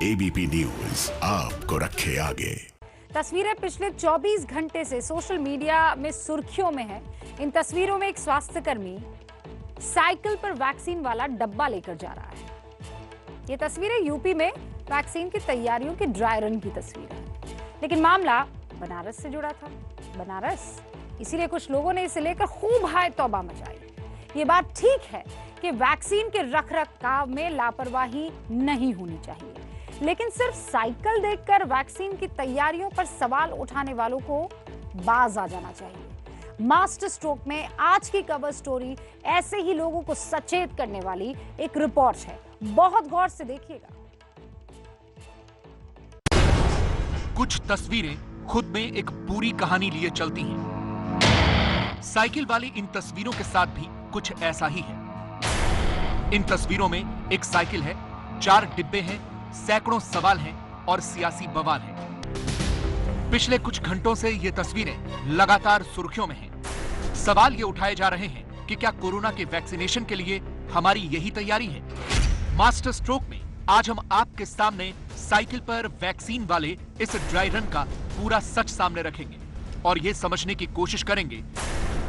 ABP news आपको रखे आगे। तस्वीरें पिछले 24 घंटे से सोशल मीडिया में सुर्खियों में है। इन तस्वीरों में एक स्वास्थ्यकर्मी साइकिल पर वैक्सीन वाला डब्बा लेकर जा रहा है। ये तस्वीरें यूपी में वैक्सीन की तैयारियों की ड्राई रन की तस्वीर है, लेकिन मामला बनारस से जुड़ा था। बनारस, इसीलिए कुछ लोगों ने इसे लेकर खूब हाय तौबा मचाई। ये बात ठीक है कि वैक्सीन के रखरखाव में लापरवाही नहीं होनी चाहिए, लेकिन सिर्फ साइकिल देखकर वैक्सीन की तैयारियों पर सवाल उठाने वालों को बाज आ जाना चाहिए। मास्टर स्ट्रोक में आज की कवर स्टोरी ऐसे ही लोगों को सचेत करने वाली एक रिपोर्ट है। बहुत गौर से देखिएगा। कुछ तस्वीरें खुद में एक पूरी कहानी लिए चलती हैं। साइकिल वाली इन तस्वीरों के साथ भी कुछ ऐसा ही है। इन तस्वीरों में एक साइकिल है, 4 डिब्बे हैं, सैकड़ों सवाल हैं और सियासी बवाल है। पिछले कुछ घंटों से ये तस्वीरें लगातार सुर्खियों में हैं। सवाल ये उठाए जा रहे हैं कि क्या कोरोना के वैक्सीनेशन के लिए हमारी यही तैयारी है? मास्टर स्ट्रोक में आज हम आपके सामने साइकिल पर वैक्सीन वाले इस ड्राई रन का पूरा सच सामने रखेंगे और ये समझने की कोशिश करेंगे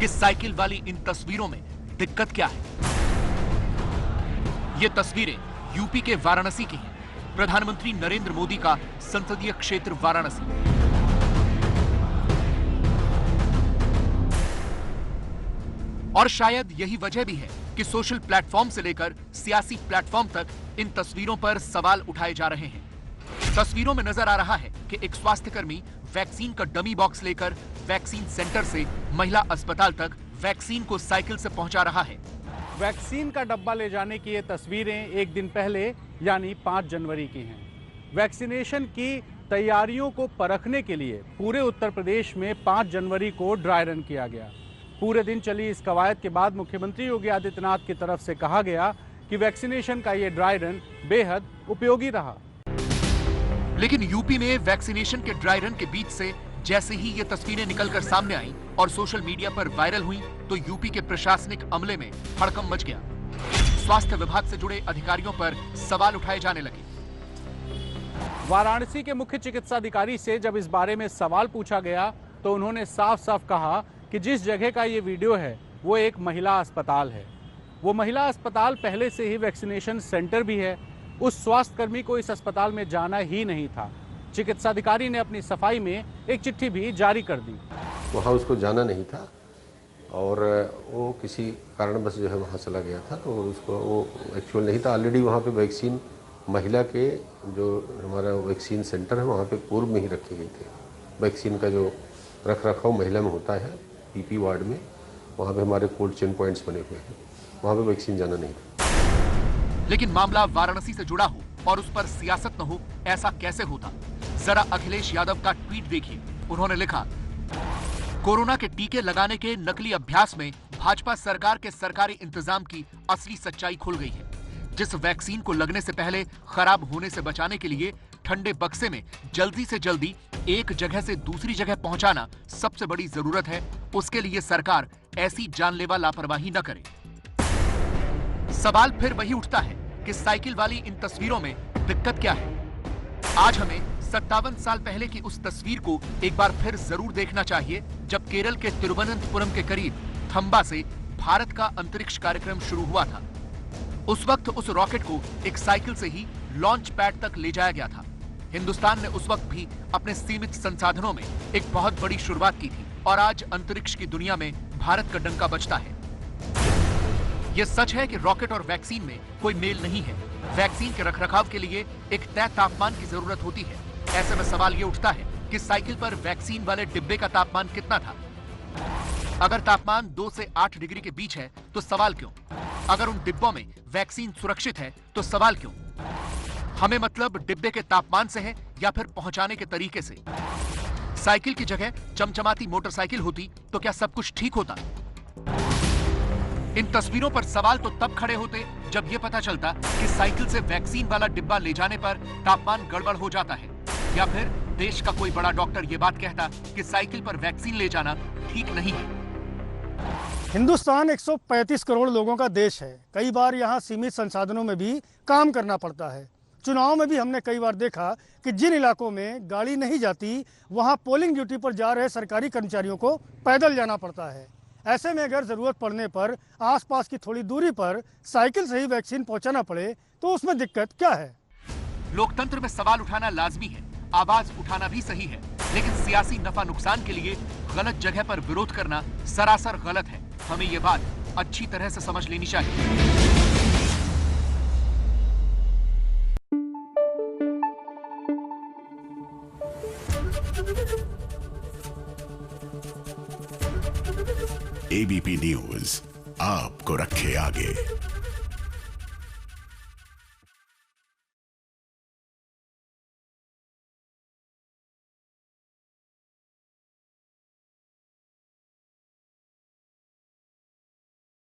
कि साइकिल वाली इन तस्वीरों में दिक्कत क्या है। ये तस्वीरें यूपी के वाराणसी की हैं। प्रधानमंत्री नरेंद्र मोदी का संसदीय क्षेत्र वाराणसी। और शायद यही वजह भी है कि सोशल प्लेटफॉर्म से लेकर सियासी प्लेटफॉर्म तक इन तस्वीरों पर सवाल उठाए जा रहे हैं। तस्वीरों में नजर आ रहा है कि एक स्वास्थ्यकर्मी वैक्सीन का डमी बॉक्स लेकर वैक्सीन सेंटर से महिला अस्पताल तक वैक्सीन को साइकिल से पहुंचा रहा है। वैक्सीन का डब्बा ले जाने की ये तस्वीरें एक दिन पहले यानी 5 जनवरी की हैं। वैक्सीनेशन की तैयारियों को परखने के लिए पूरे उत्तर प्रदेश में 5 जनवरी को ड्राई रन किया गया। पूरे दिन चली इस कवायद के बाद मुख्यमंत्री योगी आदित्यनाथ की तरफ से कहा गया कि वैक्सीनेशन का ये ड्राई रन बेहद उपयोगी रहा। लेकिन यूपी में वैक्सीनेशन के ड्राई रन के बीच से जैसे ही ये तस्वीरें निकलकर सामने आई और सोशल मीडिया पर वायरल हुई तो यूपी के प्रशासनिक अमले में हड़कंप मच गया। स्वास्थ्य विभाग से जुड़े अधिकारियों पर सवाल उठाए जाने लगे। वाराणसी के मुख्य चिकित्सा अधिकारी से जब इस बारे में सवाल पूछा गया तो उन्होंने साफ साफ कहा कि जिस जगह का ये वीडियो है वो एक महिला अस्पताल है। वो महिला अस्पताल पहले से ही वैक्सीनेशन सेंटर भी है। उस स्वास्थ्यकर्मी को इस अस्पताल में जाना ही नहीं था। चिकित्सा अधिकारी ने अपनी सफाई में एक चिट्ठी भी जारी कर दी। वहाँ उसको जाना नहीं था और वो किसी कारणवश जो है वहाँ चला गया था, तो उसको वो एक्चुअल नहीं था। ऑलरेडी वहाँ पे वैक्सीन महिला के जो हमारा वैक्सीन सेंटर है वहाँ पे पूर्व में ही रखी गई थी। वैक्सीन का जो रख रखाव महिला में होता है पीपी वार्ड में, वहाँ पे हमारे कोल्ड चेन पॉइंट्स बने हुए हैं, वहाँ पे वैक्सीन जाना नहीं था। लेकिन मामला वाराणसी से जुड़ा हो और उस पर सियासत न हो, ऐसा कैसे होता? जरा अखिलेश यादव का ट्वीट देखिए। उन्होंने लिखा, कोरोना के टीके लगाने के नकली अभ्यास में भाजपा सरकार के सरकारी इंतजाम की असली सच्चाई खुल गई है। जिस वैक्सीन को लगने से पहले खराब होने से बचाने के लिए ठंडे बक्से में जल्दी से जल्दी एक जगह से दूसरी जगह पहुंचाना सबसे बड़ी जरूरत है, उसके लिए सरकार ऐसी जानलेवा लापरवाही न करे। सवाल फिर वही उठता है कि साइकिल वाली इन तस्वीरों में दिक्कत क्या है? आज हमें 57 साल पहले की उस तस्वीर को एक बार फिर जरूर देखना चाहिए, जब केरल के तिरुवनंतपुरम के करीब थंबा से भारत का अंतरिक्ष कार्यक्रम शुरू हुआ था। उस वक्त उस रॉकेट को एक साइकिल से ही लॉन्च पैड तक ले जाया गया था। हिंदुस्तान ने उस वक्त भी अपने सीमित संसाधनों में एक बहुत बड़ी शुरुआत की थी और आज अंतरिक्ष की दुनिया में भारत का डंका बजता है। यह सच है कि रॉकेट और वैक्सीन में कोई मेल नहीं है। वैक्सीन के रखरखाव के लिए एक तय तापमान की जरूरत होती है। ऐसे में सवाल ये उठता है कि साइकिल पर वैक्सीन वाले डिब्बे का तापमान कितना था? अगर तापमान 2 से 8 डिग्री के बीच है तो सवाल क्यों? अगर उन डिब्बों में वैक्सीन सुरक्षित है तो सवाल क्यों? हमें मतलब डिब्बे के तापमान से है या फिर पहुंचाने के तरीके से? साइकिल की जगह चमचमाती मोटरसाइकिल होती तो क्या सब कुछ ठीक होता? इन तस्वीरों पर सवाल तो तब खड़े होते जब यह पता चलता कि साइकिल से वैक्सीन वाला डिब्बा ले जाने पर तापमान गड़बड़ हो जाता है, या फिर देश का कोई बड़ा डॉक्टर ये बात कहता कि साइकिल पर वैक्सीन ले जाना ठीक नहीं है। हिंदुस्तान 135 करोड़ लोगों का देश है। कई बार यहाँ सीमित संसाधनों में भी काम करना पड़ता है। चुनाव में भी हमने कई बार देखा कि जिन इलाकों में गाड़ी नहीं जाती वहां पोलिंग ड्यूटी पर जा रहे सरकारी कर्मचारियों को पैदल जाना पड़ता है। ऐसे में अगर ज़रूरत पड़ने पर आसपास की थोड़ी दूरी पर साइकिल से ही वैक्सीन पहुंचाना पड़े तो उसमें दिक्कत क्या है? लोकतंत्र में सवाल उठाना लाजमी है, आवाज उठाना भी सही है, लेकिन सियासी नफा नुकसान के लिए गलत जगह पर विरोध करना सरासर गलत है। हमें ये बात अच्छी तरह से समझ लेनी चाहिए। एबीपी न्यूज आपको रखे आगे।